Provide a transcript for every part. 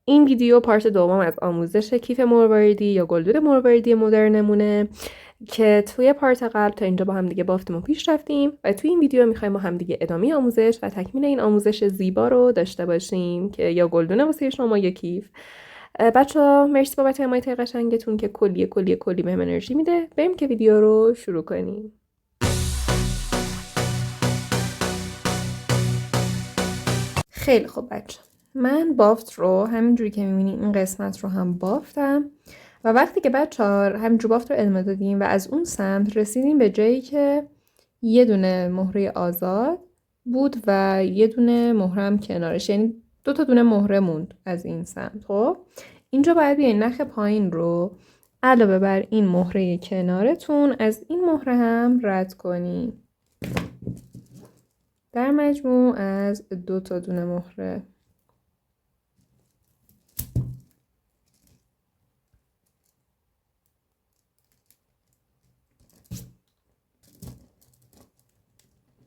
این ویدیو پارت دوم از آموزش کیف مرواریدی یا گلدون مرواریدی مدرنمونه که توی پارت قبل تا اینجا با هم دیگه بافتیم و پیش رفتیم و توی این ویدیو میخوایم با هم دیگه ادامه آموزش و تکمیل این آموزش زیبا رو داشته باشیم که یا گلدون واسه شما یا کیف. بچه‌ها مرسی بابت حمایت قشنگتون که کلی بهم انرژی میده. بریم که ویدیو رو شروع کنیم. خیلی خوب بچه، من بافت رو همینجوری که میبینید این قسمت رو هم بافتم و وقتی که بچه ها همینجور بافت رو ادامه دادیم و از اون سمت رسیدیم به جایی که یه دونه مهره آزاد بود و یه دونه مهره هم کنارش، یعنی 2 تا دونه مهره موند از این سمت. خب اینجا باید بیاین نخ پایین رو علاوه بر این مهره کنارتون از این مهره هم رد کنین. در مجموع از 2 تا دونه مهره.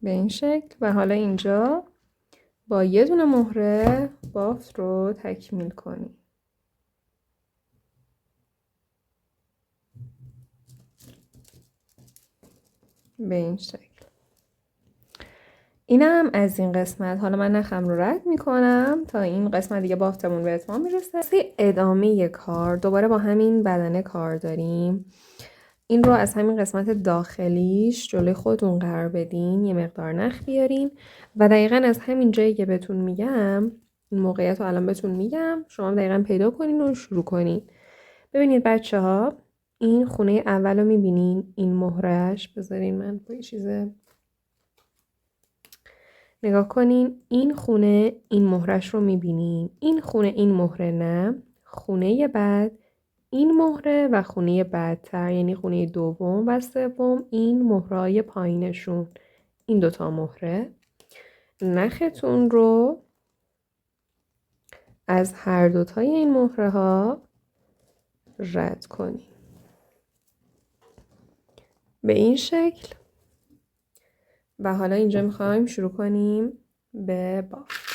به این شکل و حالا اینجا با یه دونه مهره بافت رو تکمیل کنیم. به این شکل. اینم از این قسمت. حالا من نخم رو رد میکنم تا این قسمت دیگه بافتمون به اتمام میرسه. ادامه کار دوباره با همین بدنه کار داریم. این رو از همین قسمت داخلیش جلوی خودتون قرار بدین، یه مقدار نخ بیارین و دقیقاً از همین جایی که بهتون میگم، این موقعیت رو الان بهتون میگم، شما دقیقاً پیدا کنین و شروع کنین. ببینید بچه ها، این خونه اول رو میبینین، این مهرهش، بذارین من با یه چیزه نگاه کنین، این خونه این مهرش رو میبینین، این خونه این مهره نه، خونه بعد این مهره و خونه بعدتر یعنی خونه دوم و سوم این مهرهای پایینشون، این 2 تا مهره. نختون رو از هر 2 تای این مهره ها رد کنین به این شکل و حالا اینجا میخوایم شروع کنیم به بافت.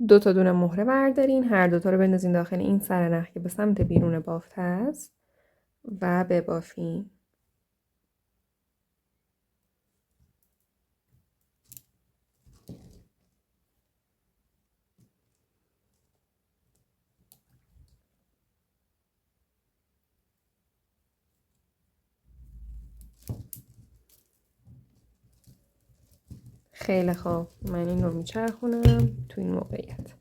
2 تا دونه مهره بردارین، هر 2 تا رو بندازین داخل این سر نخ که به سمت بیرون بافت هست و ببافین. خیلی خوب، من این رو میچرخونم تو این موقعیت.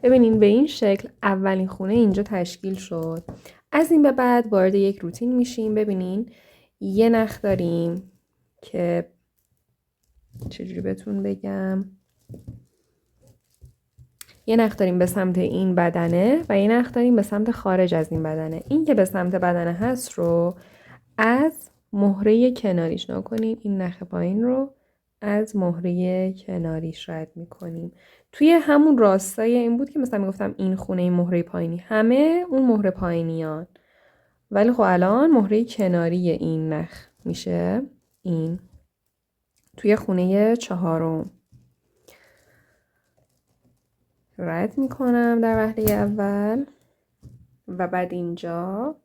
ببینین به این شکل اولین خونه اینجا تشکیل شد. از این به بعد وارد یک روتین میشیم. ببینین یه نخ داریم که چجوری بهتون بگم، یه نخ داریم به سمت این بدنه و یه نخ داریم به سمت خارج از این بدنه. این که به سمت بدنه هست رو از مهره کناریش نکنیم، این نخ پایین رو از مهره کناریش رد میکنیم. توی همون راستای این بود که مثلا میگفتم این خونه این مهره پایینی، همه اون مهره پایینیان، ولی خب الان مهره کناری این نخ میشه این توی خونه 4م رد میکنم در وهله اول و بعد اینجا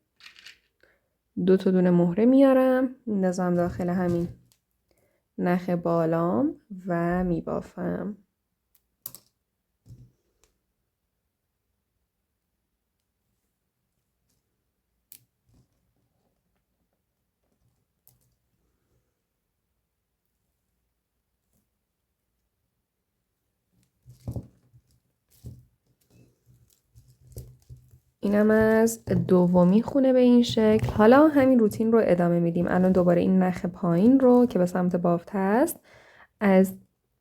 2 تا دونه مهره میارم میندازم داخل همین نخ بالام و میبافم. اینم از دومی خونه به این شکل. حالا همین روتین رو ادامه میدیم. الان دوباره این نخ پایین رو که به سمت بافت هست از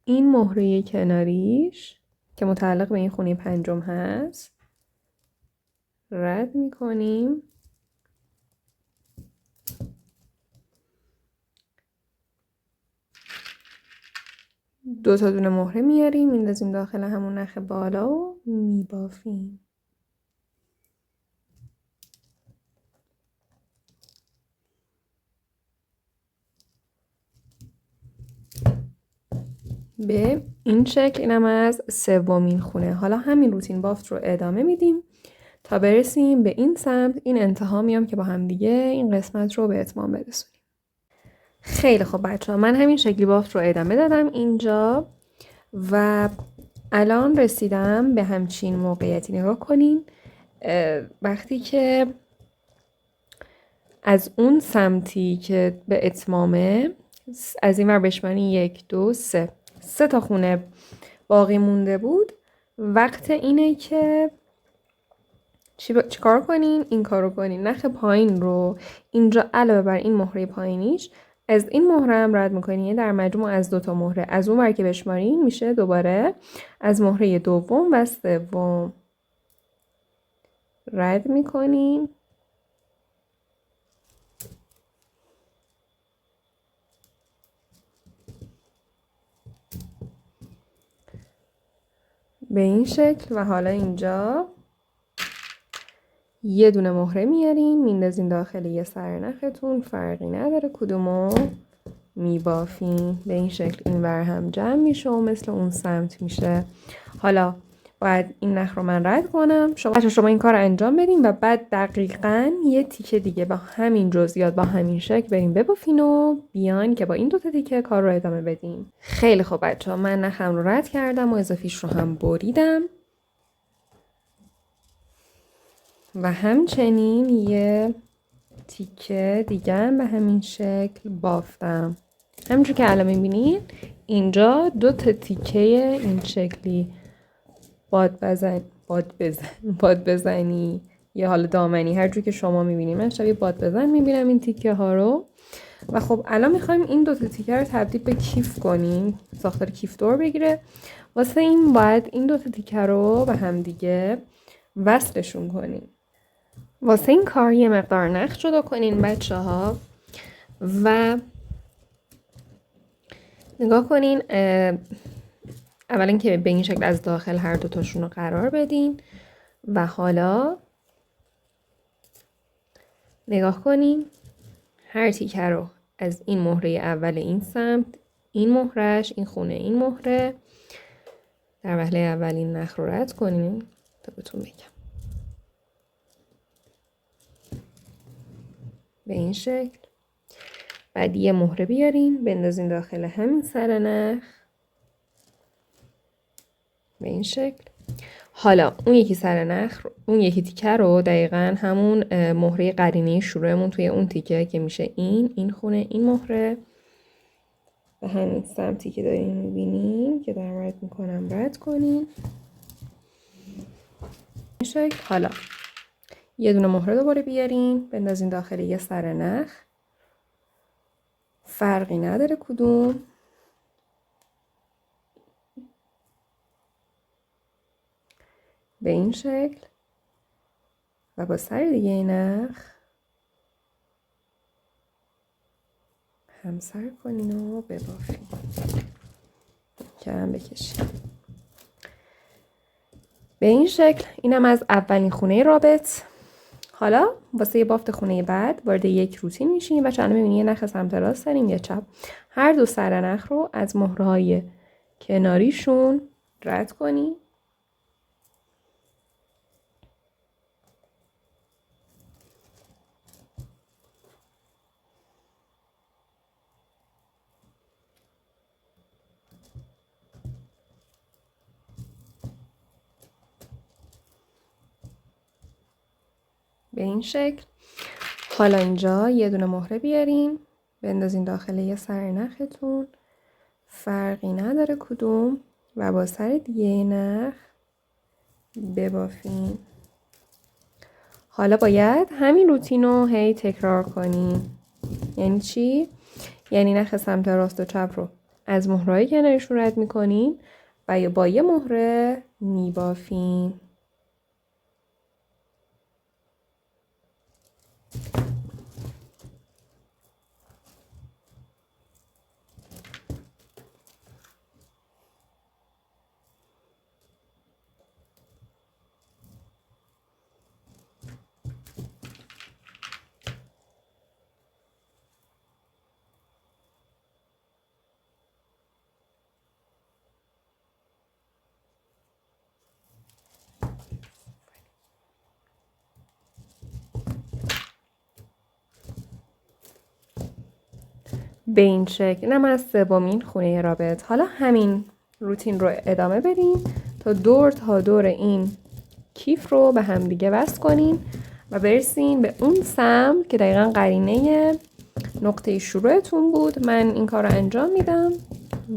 این مهره کناریش که متعلق به این خونه 5 هست رد میکنیم. دو تا دونه مهره میاریم میندازیم داخل همون نخ بالا و میبافیم. به این شکل. اینم از سومین خونه. حالا همین روتین بافت رو ادامه میدیم تا برسیم به این سمت. این انتها میام که با هم دیگه این قسمت رو به اتمام برسونیم. خیلی خب بچه ها، من همین شکلی بافت رو ادامه دادم اینجا و الان رسیدم به همچین موقعیتی. نگاه کنین وقتی که از اون سمتی که به اتمامه، از این ور بشمانی 1 2 3 تا خونه باقی مونده بود، وقت اینه که چی کار کنین؟ این کارو کنین. نخ پایین رو اینجا علاوه بر این مهره پایینیش از این مهره هم رد میکنین. در مجموع از 2 تا مهره از اون ور که بشمارین میشه دوباره از مهره دوم و سوم رد میکنین. به این شکل. و حالا اینجا یه دونه مهره میارین میندازین داخل یه سرنختون، فرقی نداره کدومو میبافین. به این شکل این ور هم جمع میشه و مثل اون سمت میشه. حالا باید این نخ رو من رد کنم. شما این کار رو انجام بدین و بعد دقیقاً یه تیکه دیگه با همین جزئیات با همین شکل بریم ببافین و بیان که با این 2 تا تیکه کار رو ادامه بدیم. خیلی خوب بچه‌ها، من نخم رو رد کردم و اضافیش رو هم بریدم و همچنین یه تیکه دیگه به همین شکل بافتم. همینجور که الان میبینین اینجا 2 تا تیکه این شکلی باد بزنی یا حالا دامنی، هر جور که شما میبینین. من شبیه باد بزن میبینم این تیکه ها رو. و خب الان میخوایم این 2 تا تیکه رو تبدیل به کیف کنیم، ساختار کیف دور بگیره. واسه این باید این 2 تا تیکه رو به هم دیگه وصلشون کنیم. واسه این کار یه مقدار نخ جدا کنین بچه ها و نگاه کنین. اولا که به این شکل از داخل هر 2 تاشون رو قرار بدین و حالا نگاه کنین هر تیکه رو از این مهره اول این سمت، این مهرهش، این خونه، این مهره، در وهله اول این نخ رو رد کنین تا بهتون بگم. به این شکل. بعد یه مهره بیارین بندازین داخل همین سر نخ به این شکل. حالا اون یکی سر نخ، اون یکی تیکه رو دقیقاً همون مهره قرینه شروعمون توی اون تیکه که میشه این خونه، این مهره به همین سمتی که دارین میبینین که دارم رد میکنم رد کنین این شکل. حالا یه دونه مهره دوباره بیارین بندازین داخل یه سر نخ، فرقی نداره کدوم، به این شکل و با سر دیگه نخ همسر کنین و ببافین که هم بکشین به این شکل. اینم از اولین خونه رابط. حالا واسه یه بافت خونه بعد وارد یک روتین میشیم و چند میبینی یه نخ سمت راست داریم یه چپ. هر 2 سر نخ رو از مهره‌های کناریشون رد کنیم. به این شکل. حالا اینجا یه دونه مهره بیارین بندازین داخل یه سر نختون، فرقی نداره کدوم، و با سر دیگه نخ ببافین. حالا باید همین روتین رو هی تکرار کنیم. یعنی چی؟ یعنی نخ سمت راست و چپ رو از مهرهای کنارشون رد میکنین و با یه مهره میبافین. به این شکل. اینم از سومین خونه رابط. حالا همین روتین رو ادامه بدین تا دور این کیف رو به هم دیگه وصل کنین و برسین به اون سمت که دقیقا قرینه نقطه شروعتون بود. من این کار رو انجام میدم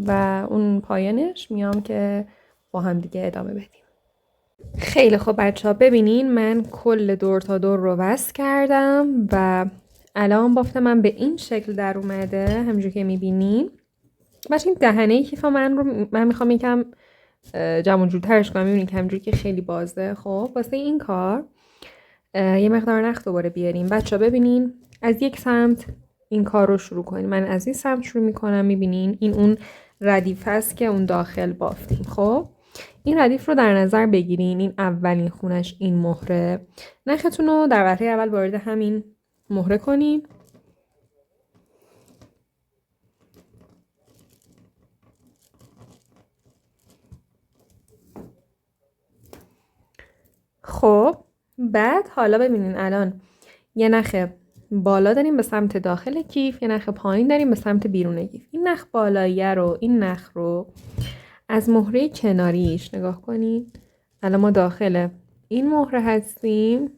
و اون پایانش میام که با هم دیگه ادامه بدیم. خیلی خوب بچه ها، ببینین من کل دور تا دور رو وصل کردم و الان بافت من به این شکل در اومده همونجور که میبینین. بچه این دهنه کیف من میخوام یکم جمع جورترش کنم. میبینین که همونجور که خیلی بازه. خب واسه این کار یه مقدار نخ دوباره بیاریم. بچه ها ببینین از یک سمت این کار رو شروع کنیم. من از این سمت شروع میکنم. میبینین این اون ردیف هست که اون داخل بافتیم. خب این ردیف رو در نظر بگیرین. این اولین خونش این مهره. نختون رو در وهله اول وارد همین مهره کنین. خب بعد حالا ببینین الان یه نخ بالا داریم به سمت داخل کیف، یه نخ پایین داریم به سمت بیرون کیف. این نخ بالاییه رو، این نخ رو از مهره کناریش نگاه کنین. الان ما داخل این مهره هستیم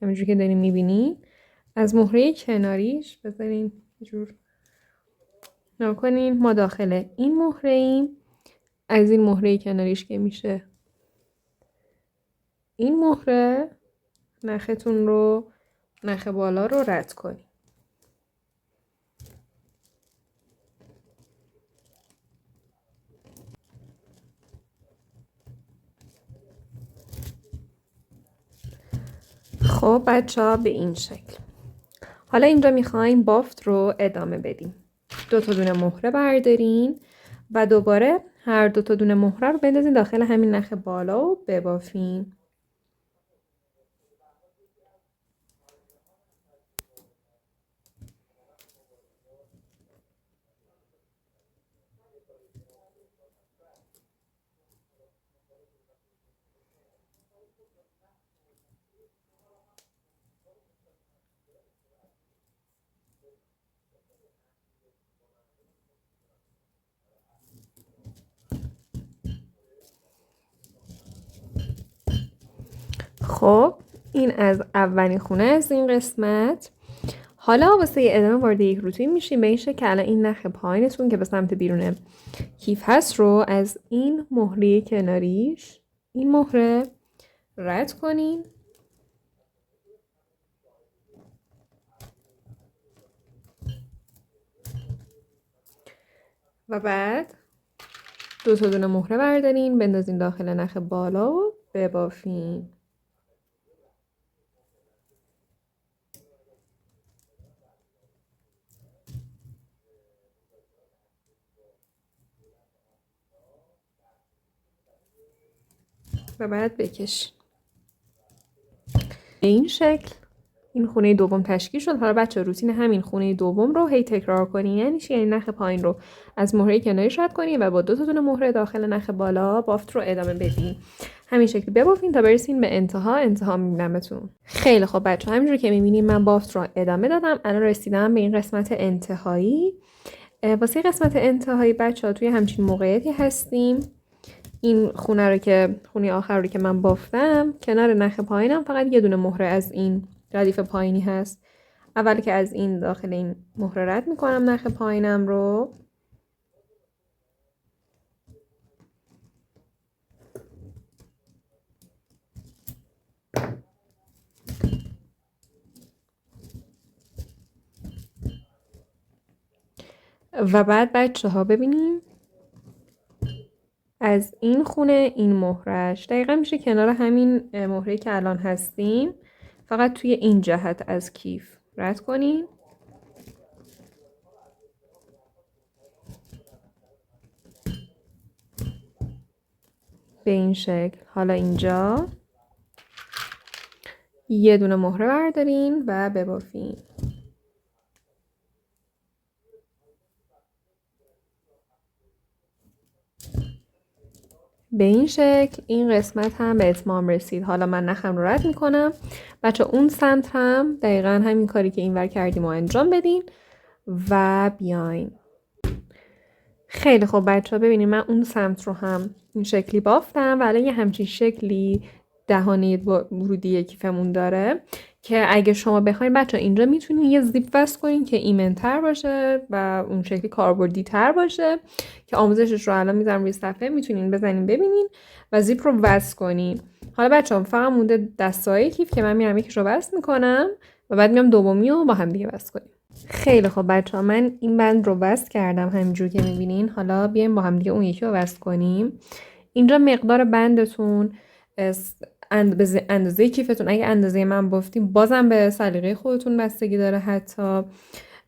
همونجوری که داریم میبینین. از مهره کناریش بذارین یه جور نگاه کنین. ما داخل این مهره ایم. از این مهره کناریش که میشه این مهره، نختون رو، نخ بالا رو رد کنیم. خب بچه ها به این شکل. حالا اینجا میخوایم بافت رو ادامه بدیم. 2 تا دونه مهره بردارین و دوباره هر 2 تا دونه مهره رو بندازین داخل همین نخ بالا و ببافین. خب این از اولین خونه از این قسمت. حالا واسه ادامه وارد یک روتین میشیم به این شکل که الان این نخ پایینتون که به سمت بیرون کیف هست رو از این مهره کناریش، این مهره رد کنین و بعد 2 تا دونه مهره بردارین بندازین داخل نخ بالا و ببافین. و بعد بکشین. به این شکل این خونه دوم تشکیل شد. حالا بچه روتین همین خونه دوم رو هی تکرار کنین. یعنی چی؟ یعنی نخ پایین رو از مهره کناریش رد کنین و با 2 تا دونه مهره داخل نخ بالا بافت رو ادامه بدین. همین شکل ببافین تا برسین به انتها میبینمتون. خیلی خوب بچه همینجوری که میبینین من بافت رو ادامه دادم. الان رسیدم به این قسمت انتهایی. واسه قسمت انتهایی بچه ها توی همچین موقعیتی هستیم. این خونه آخر رو که من بافتم کنار نخ پایینم فقط یه دونه مهره از این ردیف پایینی هست. اول که از این داخل این مهره رد میکنم نخ پایینم رو. و بعد بچه ها ببینیم از این خونه این مهرهش دقیقا میشه کنار همین مهره که الان هستیم. فقط توی این جهت از کیف رد کنین. به این شکل. حالا اینجا یه دونه مهره بردارین و ببافین. به این شکل این قسمت هم به اتمام رسید. حالا من نخم رو رد میکنم. بچه اون سمت هم دقیقا همین کاری که اینور کردیم و انجام بدین و بیاین. خیلی خوب بچه ها، ببینید من اون سمت رو هم این شکلی بافتم و الان یه همچین شکلی دهانه ورودی کیفمون داره که اگه شما بخواین بچه ها اینجا میتونین یه زیپ وصل کنین که ایمن‌تر باشه و اون شکلی کاربردی تر باشه که آموزشش رو الان میذارم روی صفحه، میتونین بزنین ببینین و زیپ رو وصل کنین. حالا بچه ها فقط مونده دستای کیف که من میرم یکیش رو وصل میکنم و بعد میام دومی رو با هم دیگه وصل کنیم. خیلی خب بچه ها، من این بند رو وصل کردم همینجور که میبینین. حالا بیایم با هم دیگه اون یکی رو وصل کنیم. اینجا مقدار بندتون اندازه کیفتون، اگه اندازه من بافتیم بازم به سلیقه خودتون بستگی داره. حتی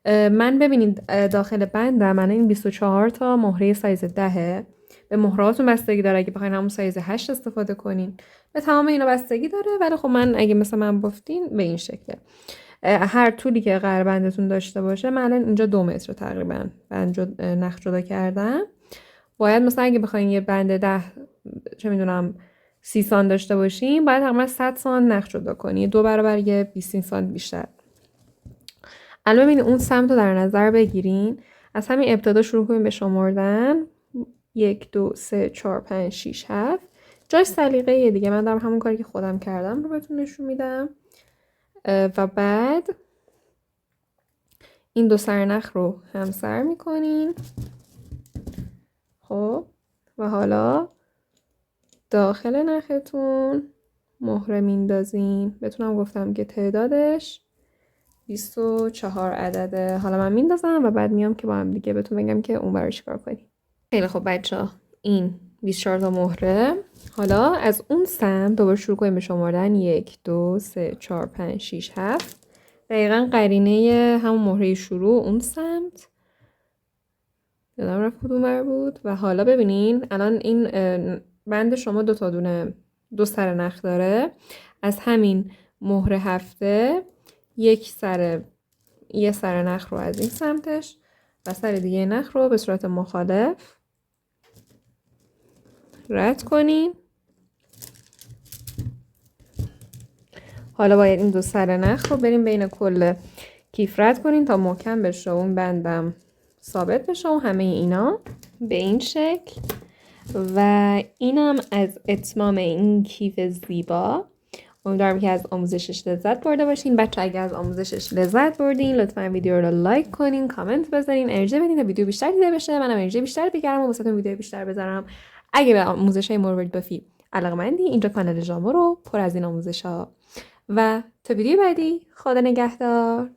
من ببینید داخل بندم من این 24 تا مهره سایز 10 به مهرهاتون بستگی داره. اگه بخواین همون سایز 8 استفاده کنین به تمام اینا بستگی داره، ولی خب من اگه مثلا من بافتین به این شکله. هر طولی که قرار بندتون داشته باشه، من الان اینجا 2 متر تقریبا بند نخ جدا کردم. باید مثلا اگه بخواین یه بند 10 چه میدونم 30 سانت داشته باشیم، باید تقریبا 100 سانت نخ جدا کنی، 2 برابر یه 20 سانت بیشتر. الان ببینید اون سمت رو در نظر بگیرین. از همین ابتدا شروع کنیم به شمردن. 1 2 3 4 5 6 7. جاش سلیقه دیگه، من دارم همون کاری که خودم کردم رو بهتون نشون میدم. و بعد این 2 سرنخ رو همسر میکنین. خب و حالا داخل نختون مهره میندازین. بهتونم گفتم که تعدادش 24 عدده. حالا من میندازم و بعد میام که با هم دیگه بهتون بگم که اون برای چیکار کنیم. خیلی خب بچه ها، این 24 تا مهره. حالا از اون سمت دوباره شروع کنیم به شمردن. 1 2 3 4 5 6 7. دقیقا قرینه همون مهره شروع اون سمت. یادم رفت کدوم بر بود. و حالا ببینین الان این بند شما 2 سر نخ داره. از همین مهره هفته یه سر نخ رو از این سمتش و سر دیگه نخ رو به صورت مخالف رد کنین. حالا باید این 2 سر نخ رو بریم بین کل کیف رد کنین تا محکم بشه، اون بندم ثابت بشه و همه اینا به این شکل. و اینم از اتمام این کیف زیبا. امیدوارم که از آموزشش لذت برده باشین. بچه اگه از آموزشش لذت بردین لطفا ویدیو رو لایک کنین، کامنت بذارین، انرژی بدین تا ویدیو بیشتر دیده بشه، منم انرژی بیشتر بگیرم و واسهتون ویدیو بیشتر بذارم. اگه به آموزش‌های مروارید بافی علاقه‌مندی، اینجا کانال ژامو رو پر از این آموزش‌ها. و تا ویدیو بعدی، خدا نگهدار.